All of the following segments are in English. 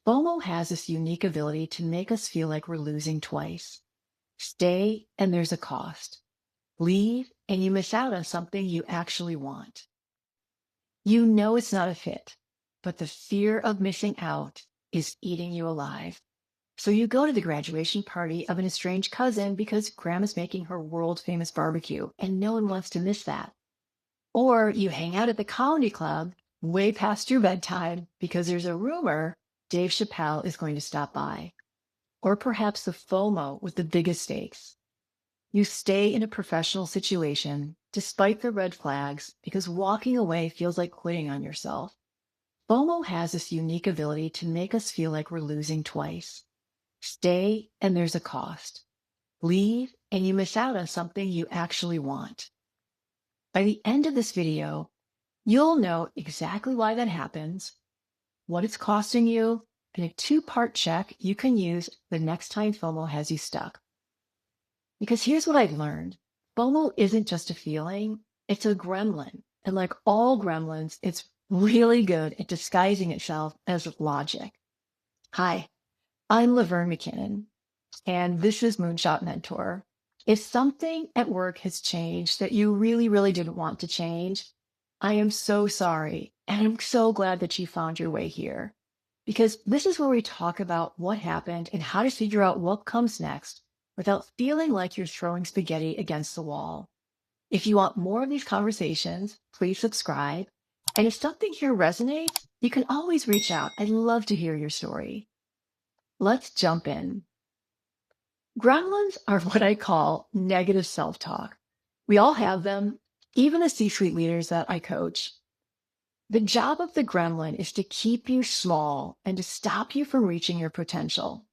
FOMO has this unique ability to make us feel like we're losing twice. Stay and there's a cost. Leave and you miss out on something you actually want. You know it's not a fit, but the fear of missing out is eating you alive. So you go to the graduation party of an estranged cousin because grandma's making her world famous barbecue and no one wants to miss that. Or you hang out at the comedy club way past your bedtime because there's a rumor Dave Chappelle is going to stop by. Or perhaps the FOMO with the biggest stakes. You stay in a professional situation despite the red flags because walking away feels like quitting on yourself. FOMO has this unique ability to make us feel like we're losing twice. Stay and there's a cost. Leave and you miss out on something you actually want. By the end of this video, you'll know exactly why that happens, what it's costing you, and a two-part check you can use the next time FOMO has you stuck. Because here's what I've learned. FOMO isn't just a feeling, it's a gremlin. And like all gremlins, it's really good at disguising itself as logic. Hi, I'm Laverne McKinnon, and this is Moonshot Mentor. If something at work has changed that you really didn't want to change, I am so sorry. And I'm so glad that you found your way here. Because this is where we talk about what happened and how to figure out what comes next without feeling like you're throwing spaghetti against the wall. If you want more of these conversations, please subscribe. And if something here resonates, you can always reach out. I'd love to hear your story. Let's jump in. Gremlins are what I call negative self-talk. We all have them, even the C-suite leaders that I coach. The job of the gremlin is to keep you small and to stop you from reaching your potential.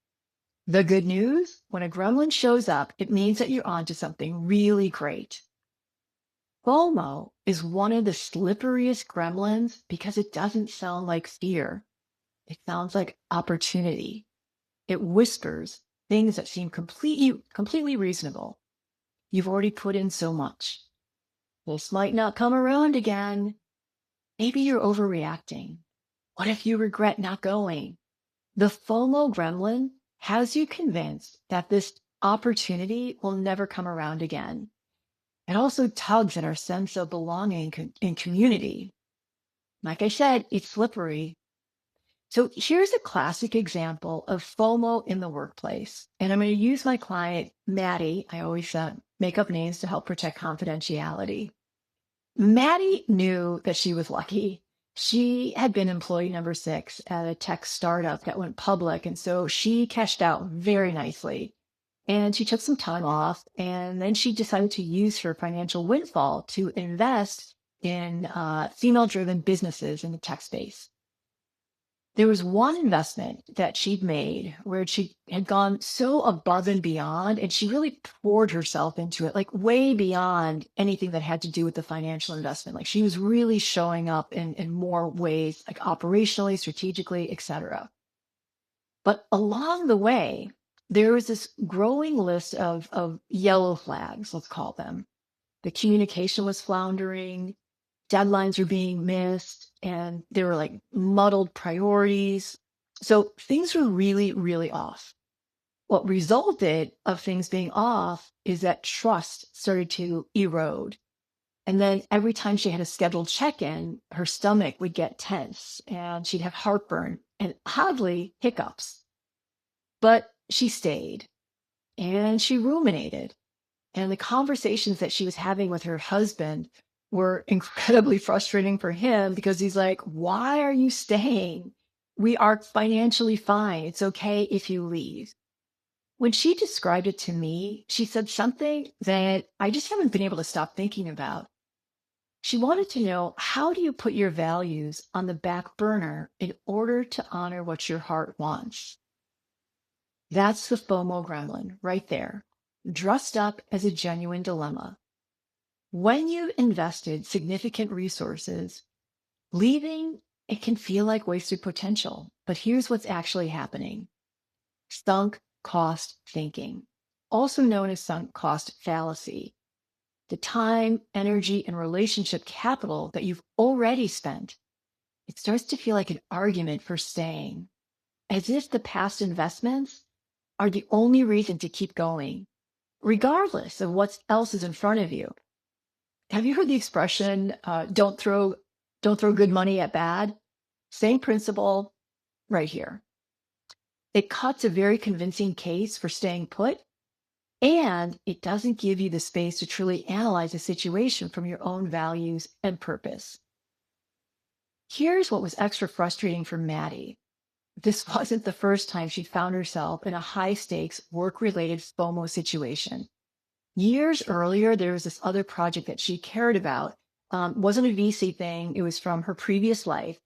The good news, when a gremlin shows up, it means that you're onto something really great. FOMO is one of the slipperiest gremlins because it doesn't sound like fear. It sounds like opportunity. It whispers things that seem completely reasonable. You've already put in so much. This might not come around again. Maybe you're overreacting. What if you regret not going? The FOMO gremlin has you convinced that this opportunity will never come around again. It also tugs at our sense of belonging in community. Like I said, it's slippery. So here's a classic example of FOMO in the workplace. And I'm going to use my client, Maddie. I always make up names to help protect confidentiality. Maddie knew that she was lucky. She had been employee number 6 at a tech startup that went public. And so she cashed out very nicely. And she took some time off. And then she decided to use her financial windfall to invest in female-driven businesses in the tech space. There was one investment that she'd made where she had gone so above and beyond, and she really poured herself into it, like way beyond anything that had to do with the financial investment. Like she was really showing up in more ways, like operationally, strategically, etc. But along the way, there was this growing list of yellow flags, let's call them. The communication was floundering, deadlines were being missed, and there were like muddled priorities. So things were really off. What resulted of things being off is that trust started to erode. And then every time she had a scheduled check-in, her stomach would get tense and she'd have heartburn and oddly hiccups. But she stayed and she ruminated. And the conversations that she was having with her husband were incredibly frustrating for him because he's like, why are you staying? We are financially fine. It's okay if you leave. When she described it to me, she said something that I just haven't been able to stop thinking about. She wanted to know, how do you put your values on the back burner in order to honor what your heart wants? That's the FOMO gremlin right there, dressed up as a genuine dilemma. When you've invested significant resources, leaving, it can feel like wasted potential. But here's what's actually happening. Sunk cost thinking, also known as sunk cost fallacy. The time, energy, and relationship capital that you've already spent, it starts to feel like an argument for staying. as if the past investments are the only reason to keep going, regardless of what else is in front of you. Have you heard the expression, don't throw good money at bad? Same principle right here. It cuts a very convincing case for staying put, and it doesn't give you the space to truly analyze a situation from your own values and purpose. Here's what was extra frustrating for Maddie. This wasn't the first time she found herself in a high stakes work related FOMO situation. Years earlier, there was this other project that she cared about. Wasn't a VC thing. It was from her previous life.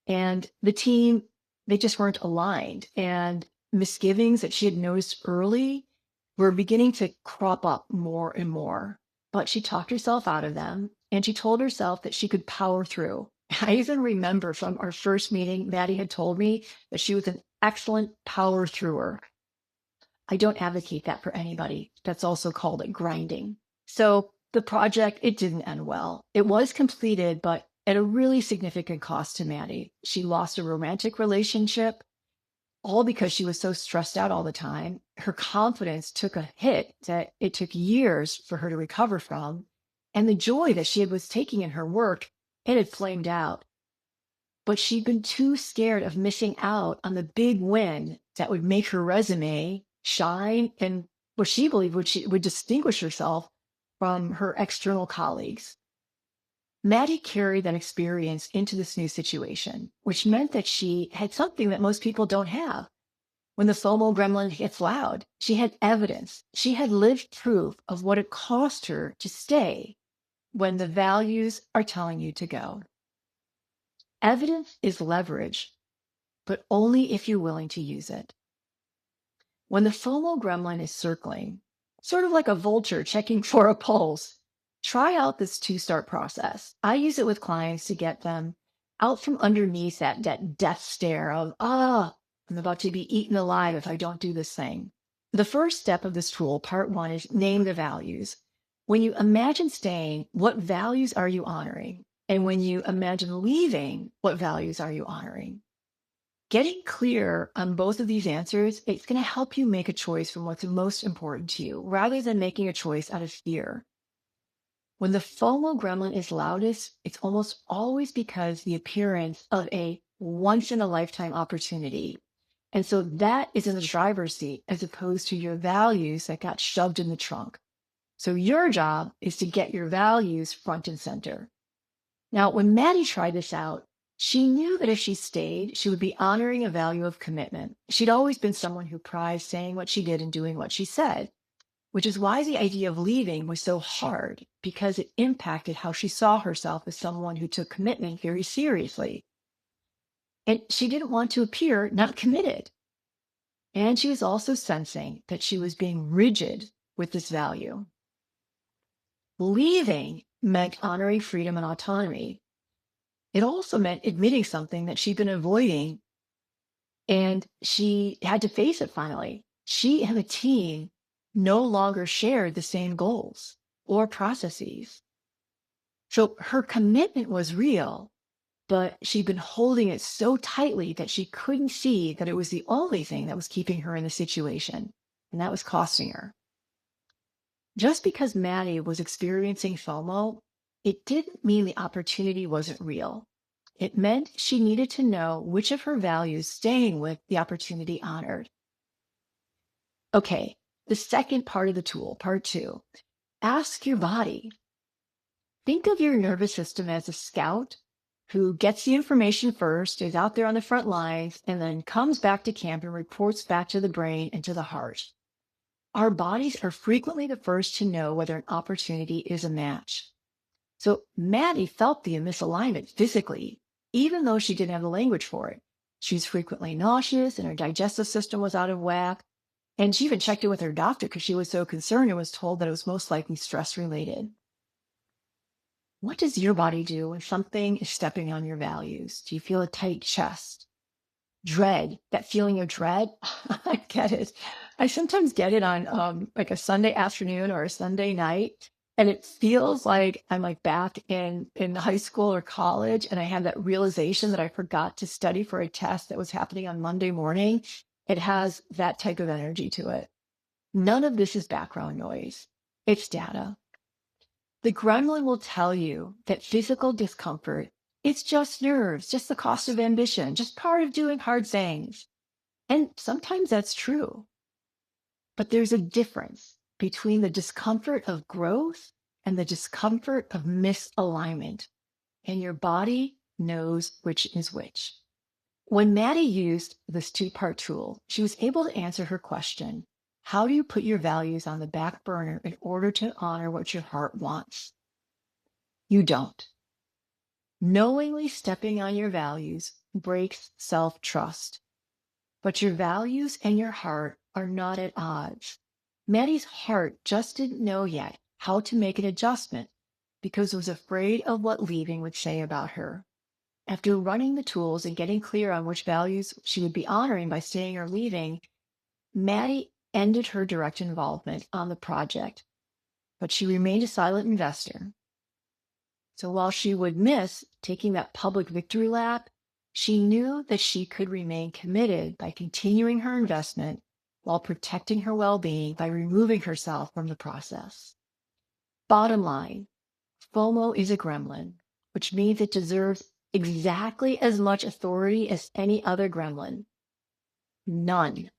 And the team, they just weren't aligned. And misgivings that she had noticed early were beginning to crop up more and more. But she talked herself out of them and she told herself that she could power through. I even remember from our first meeting, Maddie had told me that she was an excellent power througher. I don't advocate that for anybody. That's also called it grinding. So the project, it didn't end well. It was completed, but at a really significant cost to Maddie. She lost a romantic relationship, all because she was so stressed out all the time. Her confidence took a hit that it took years for her to recover from. And the joy that she was taking in her work, it had flamed out. But she'd been too scared of missing out on the big win that would make her resume shine and what she believed would distinguish herself from her external colleagues. Maddie carried that experience into this new situation, which meant that she had something that most people don't have. When the FOMO gremlin gets loud, she had evidence. She had lived proof of what it cost her to stay when the values are telling you to go. Evidence is leverage, but only if you're willing to use it. When the FOMO gremlin is circling, sort of like a vulture checking for a pulse, try out this two-start process. I use it with clients to get them out from underneath that death stare of, I'm about to be eaten alive if I don't do this thing. The first step of this tool, part one, is name the values. When you imagine staying, what values are you honoring? And when you imagine leaving, what values are you honoring? Getting clear on both of these answers, it's going to help you make a choice from what's most important to you, rather than making a choice out of fear. When the FOMO gremlin is loudest, it's almost always because the appearance of a once-in-a-lifetime opportunity. And so that is in the driver's seat as opposed to your values that got shoved in the trunk. So your job is to get your values front and center. Now, when Maddie tried this out, she knew that if she stayed, she would be honoring a value of commitment. She'd always been someone who prized saying what she did and doing what she said, which is why the idea of leaving was so hard, because it impacted how she saw herself as someone who took commitment very seriously. And she didn't want to appear not committed. And she was also sensing that she was being rigid with this value. Leaving meant honoring freedom and autonomy. It also meant admitting something that she'd been avoiding, and she had to face it finally. She and the team no longer shared the same goals or processes. So her commitment was real, but she'd been holding it so tightly that she couldn't see that it was the only thing that was keeping her in the situation, and that was costing her. Just because Maddie was experiencing FOMO, it didn't mean the opportunity wasn't real. It meant she needed to know which of her values staying with the opportunity honored. Okay, the second part of the tool, part two, ask your body. Think of your nervous system as a scout who gets the information first, is out there on the front lines, and then comes back to camp and reports back to the brain and to the heart. Our bodies are frequently the first to know whether an opportunity is a match. So Maddie felt the misalignment physically, even though she didn't have the language for it. She was frequently nauseous and her digestive system was out of whack. And she even checked it with her doctor because she was so concerned and was told that it was most likely stress related. What does your body do when something is stepping on your values? Do you feel a tight chest? Dread, that feeling of dread? I get it. I sometimes get it on like a Sunday afternoon or a Sunday night. And it feels like I'm like back in high school or college, and I have that realization that I forgot to study for a test that was happening on Monday morning. It has that type of energy to it. None of this is background noise. It's data. The gremlin will tell you that physical discomfort, it's just nerves, just the cost of ambition, just part of doing hard things. And sometimes that's true. But there's a difference between the discomfort of growth and the discomfort of misalignment. And your body knows which is which. When Maddie used this two-part tool, she was able to answer her question: how do you put your values on the back burner in order to honor what your heart wants? You don't. Knowingly stepping on your values breaks self-trust. But your values and your heart are not at odds. Maddie's heart just didn't know yet how to make an adjustment because it was afraid of what leaving would say about her. After running the tools and getting clear on which values she would be honoring by staying or leaving, Maddie ended her direct involvement on the project, but she remained a silent investor. So while she would miss taking that public victory lap, she knew that she could remain committed by continuing her investment while protecting her well-being by removing herself from the process. Bottom line, FOMO is a gremlin, which means it deserves exactly as much authority as any other gremlin. None.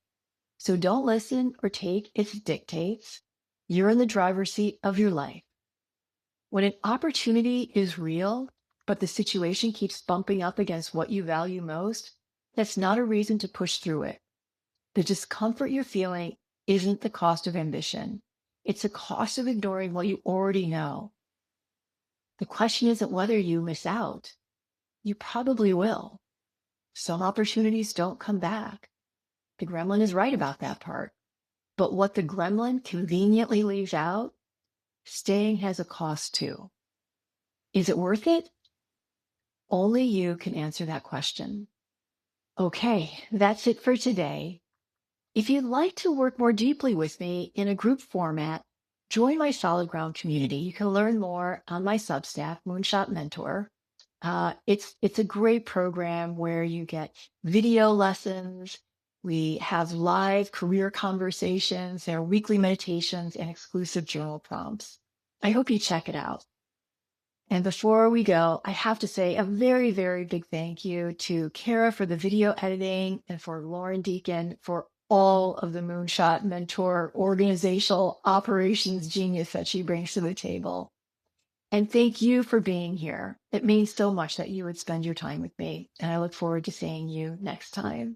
So don't listen or take its dictates. You're in the driver's seat of your life. When an opportunity is real, but the situation keeps bumping up against what you value most, that's not a reason to push through it. The discomfort you're feeling isn't the cost of ambition. It's the cost of ignoring what you already know. The question isn't whether you miss out. You probably will. Some opportunities don't come back. The gremlin is right about that part. But what the gremlin conveniently leaves out, staying has a cost too. Is it worth it? Only you can answer that question. Okay, that's it for today. If you'd like to work more deeply with me in a group format, join my Solid Ground community. You can learn more on my Substack, Moonshot Mentor. It's a great program where you get video lessons. We have live career conversations. There are weekly meditations and exclusive journal prompts. I hope you check it out. And before we go, I have to say a very, very big thank you to Kara for the video editing and for Lauren Deacon for all of the Moonshot Mentor organizational operations genius that she brings to the table. And thank you for being here. It means so much that you would spend your time with me, and I look forward to seeing you next time.